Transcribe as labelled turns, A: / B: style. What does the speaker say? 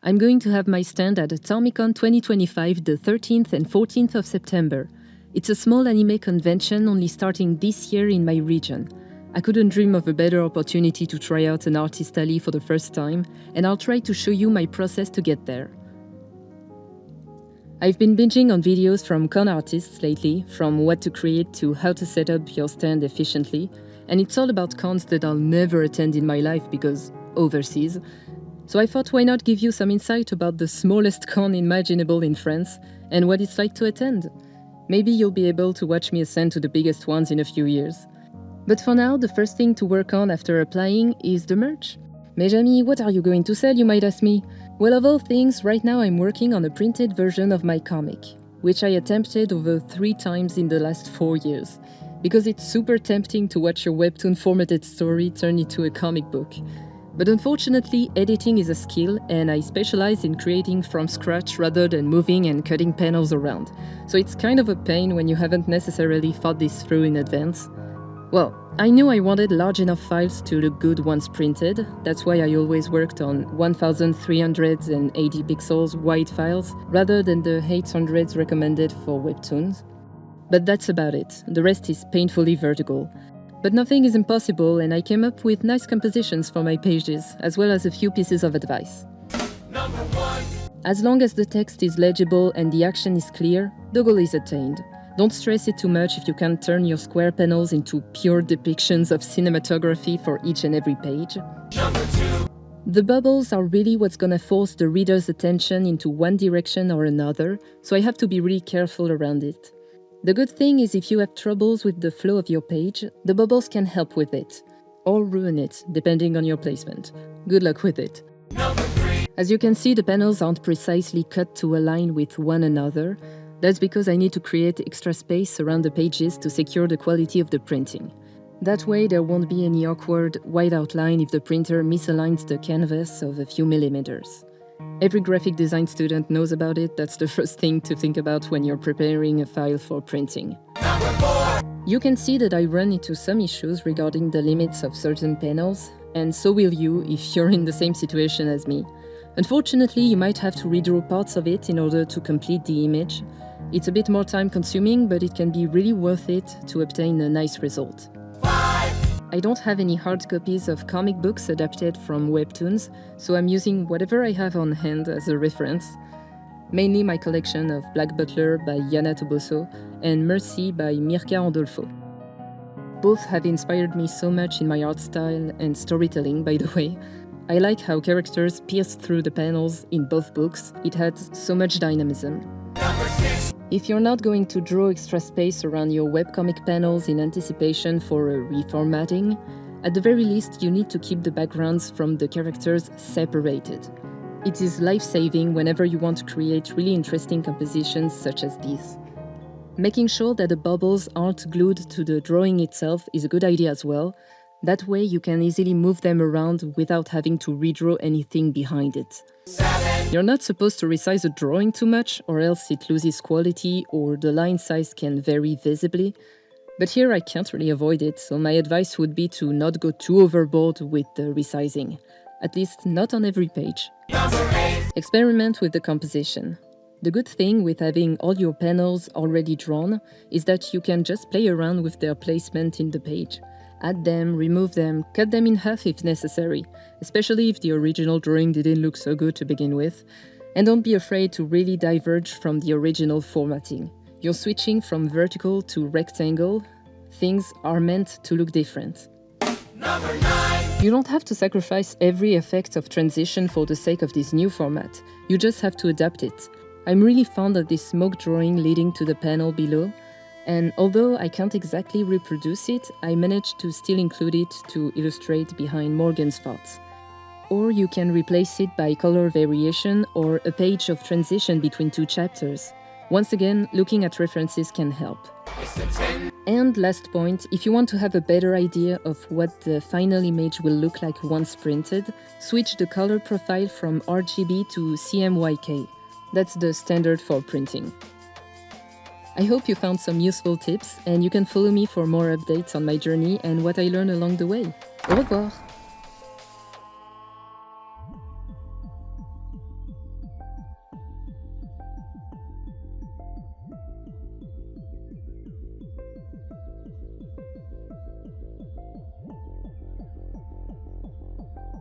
A: I'm going to have my stand at Atomicon 2025 the 13th and 14th of September. It's a small anime convention only starting this year in my region. I couldn't dream of a better opportunity to try out an artist alley for the first time, and I'll try to show you my process to get there. I've been binging on videos from con artists lately, from what to create to how to set up your stand efficiently, and it's all about cons that I'll never attend in my life because overseas. So I thought, why not give you some insight about the smallest con imaginable in France and what it's like to attend. Maybe you'll be able to watch me ascend to the biggest ones in a few years. But for now, the first thing to work on after applying is the merch. Mais Jamie, what are you going to sell, you might ask me? Well, of all things, right now I'm working on a printed version of my comic, which I attempted over 3 times in the last 4 years, because it's super tempting to watch your Webtoon formatted story turn into a comic book. But unfortunately, editing is a skill, and I specialize in creating from scratch rather than moving and cutting panels around. So it's kind of a pain when you haven't necessarily thought this through in advance. Well, I knew I wanted large enough files to look good once printed. That's why I always worked on 1380 pixels wide files rather than the 800s recommended for Webtoons. But that's about it. The rest is painfully vertical. But nothing is impossible, and I came up with nice compositions for my pages, as well as a few pieces of advice. As long as the text is legible and the action is clear, the goal is attained. Don't stress it too much if you can't turn your square panels into pure depictions of cinematography for each and every page. The bubbles are really what's gonna force the reader's attention into one direction or another, so I have to be really careful around it. The good thing is if you have troubles with the flow of your page, the bubbles can help with it, or ruin it, depending on your placement. Good luck with it. As you can see, the panels aren't precisely cut to align with one another. That's because I need to create extra space around the pages to secure the quality of the printing. That way there won't be any awkward white outline if the printer misaligns the canvas of a few millimeters. Every graphic design student knows about it. That's the first thing to think about when you're preparing a file for printing. You can see that I run into some issues regarding the limits of certain panels, and so will you if you're in the same situation as me. Unfortunately, you might have to redraw parts of it in order to complete the image. It's a bit more time consuming, but it can be really worth it to obtain a nice result. I don't have any hard copies of comic books adapted from Webtoons, so I'm using whatever I have on hand as a reference. Mainly my collection of Black Butler by Yana Toboso and Mercy by Mirka Andolfo. Both have inspired me so much in my art style and storytelling, by the way. I like how characters pierce through the panels in both books. It had so much dynamism. If you're not going to draw extra space around your webcomic panels in anticipation for a reformatting, at the very least you need to keep the backgrounds from the characters separated. It is life-saving whenever you want to create really interesting compositions such as these. Making sure that the bubbles aren't glued to the drawing itself is a good idea as well. That way you can easily move them around without having to redraw anything behind it. You're not supposed to resize a drawing too much, or else it loses quality or the line size can vary visibly. But here I can't really avoid it, so my advice would be to not go too overboard with the resizing. At least not on every page. Experiment with the composition. The good thing with having all your panels already drawn is that you can just play around with their placement in the page. Add them, remove them, cut them in half if necessary, especially if the original drawing didn't look so good to begin with. And don't be afraid to really diverge from the original formatting. You're switching from vertical to rectangle. Things are meant to look different. You don't have to sacrifice every effect of transition for the sake of this new format. You just have to adapt it. I'm really fond of this smoke drawing leading to the panel below. And although I can't exactly reproduce it, I managed to still include it to illustrate behind Morgan's thoughts. Or you can replace it by color variation or a page of transition between 2 chapters. Once again, looking at references can help. And last point, if you want to have a better idea of what the final image will look like once printed, switch the color profile from RGB to CMYK. That's the standard for printing. I hope you found some useful tips, and you can follow me for more updates on my journey and what I learned along the way. Au revoir!